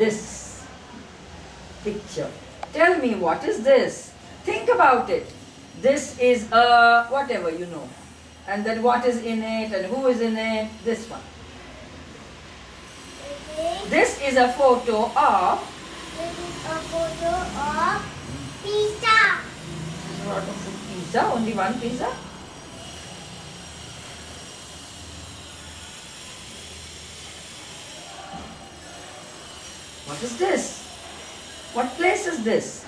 this picture. Tell me, what is this? Think about it. This is a whatever, you know. And then what is in it and who is in it? This one. This is a photo of... This is a photo of pizza. This is a photo of pizza, only one pizza? What is this? What place is this?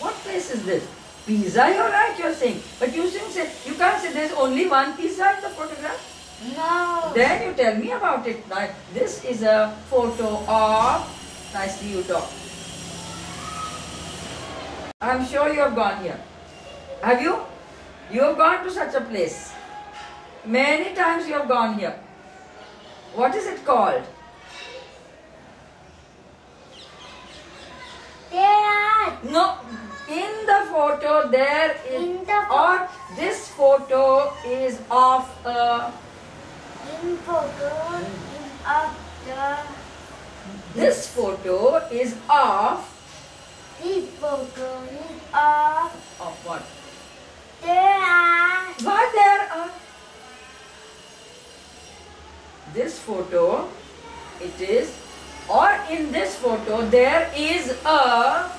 What place is this? Pizza, you're right, you're saying. But you can't say there's only one pizza in the photograph. No. Then you tell me about it. Now, this is a photo of... Nicely you talk. I'm sure you have gone here. Have you? You have gone to such a place. Many times you have gone here. What is it called? There. No, in the photo there is... In the or this photo is of a... In photo is of the. This photo is of... This photo is of. Of what? There are. What there are? This photo, it is, or in this photo there is a,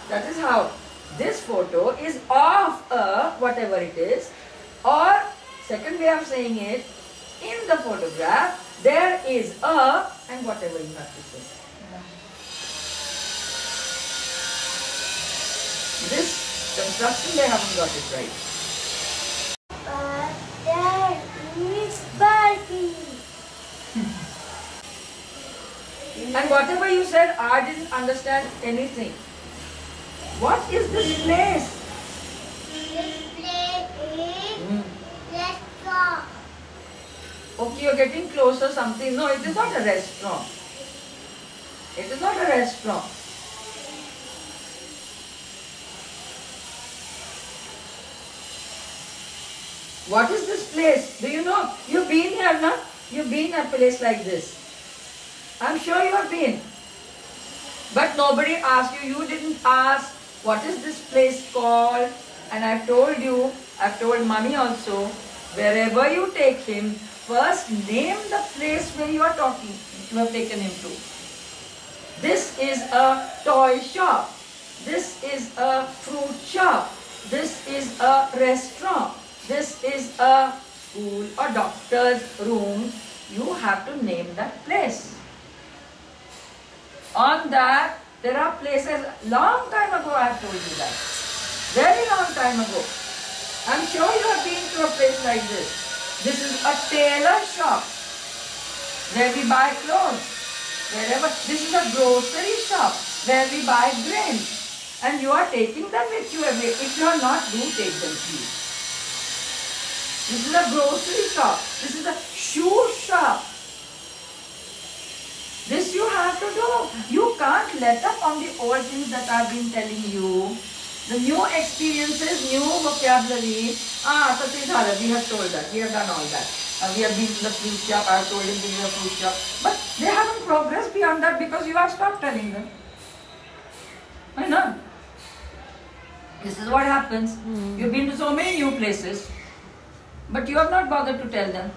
that is how, this photo is of a, whatever it is, or second way of saying it, in the photograph there is a, and whatever you have to say. This construction they haven't got it right. There is Barbie. And whatever you said, I didn't understand anything. What is this place? This place is restaurant. Okay, you're getting closer something. No, it is not a restaurant. It is not a restaurant. What is this place? Do you know? You've been here, no? You've been at a place like this. I'm sure you have been. But nobody asked you. You didn't ask, what is this place called? And I've told you, I've told Mummy also, wherever you take him, first name the place where you are talking, you have taken him to. This is a toy shop. This is a fruit shop. This is a restaurant. This is a school or doctor's room. You have to name that place. On that, there are places, long time ago I have told you that. Very long time ago. I'm sure you have been to a place like this. This is a tailor shop where we buy clothes. Wherever, this is a grocery shop where we buy grains. And you are taking them with you away. If you are not, do take them please. This is a grocery shop. This is a shoe shop. This you have to do. You can't let up on the old things that I've been telling you. The new experiences, new vocabulary. We have told that. We have done all that. We have been to the fruit shop. I have told him to the fruit shop. But they haven't progressed beyond that because you have stopped telling them. I know. This is what happens. You've been to so many new places. But you have not bothered to tell them.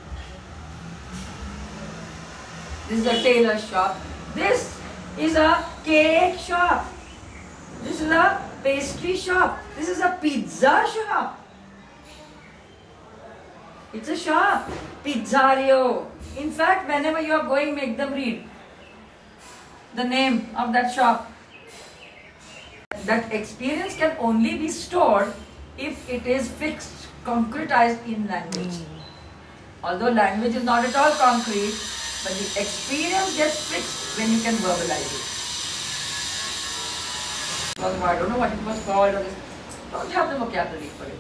This is a tailor shop. This is a cake shop. This is a pastry shop. This is a pizza shop. It's a shop. Pizzario. In fact, whenever you are going, make them read the name of that shop. That experience can only be stored if it is fixed, concretized in language. Although language is not at all concrete, but the experience gets fixed when you can verbalize it. I don't know what it was called. Or don't have the vocabulary for it.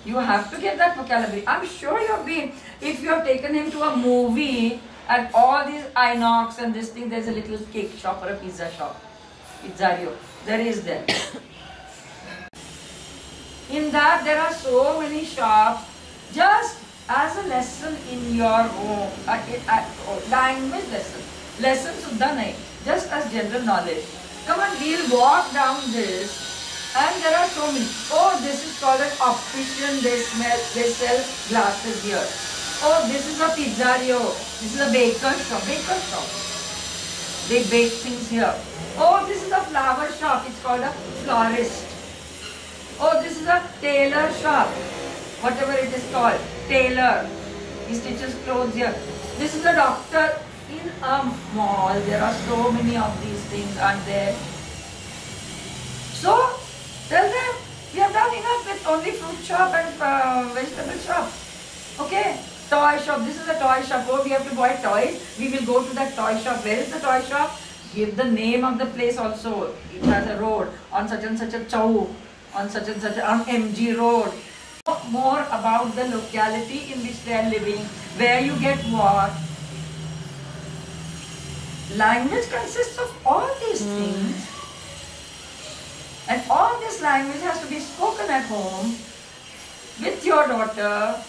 You have to get that vocabulary. I'm sure you have been. If you have taken him to a movie at all these Inox and this thing, there's a little cake shop or a pizza shop. Pizzario. There is there. In that there are so many as a lesson in your home, language lesson. Lesson sudha nahi, just as general knowledge. Come on, we'll walk down this, and there are so many. Oh, this is called an optician. They sell glasses here. Oh, this is a pizzeria. This is a baker shop. Baker shop. They bake things here. Oh, this is a flower shop. It's called a florist. Oh, this is a tailor shop. Whatever it is called. Tailor. He stitches clothes here. This is a doctor in a mall. There are so many of these things, aren't there? So, tell them, we have done enough with only fruit shop and vegetable shop. Okay? Toy shop. This is a toy shop. Oh, we have to buy toys. We will go to that toy shop. Where is the toy shop? Give the name of the place also. It has a road on such and such a chow, on such and such on MG road. More about the locality in which they are living, where you get what. Language consists of all these things, and all this language has to be spoken at home with your daughter,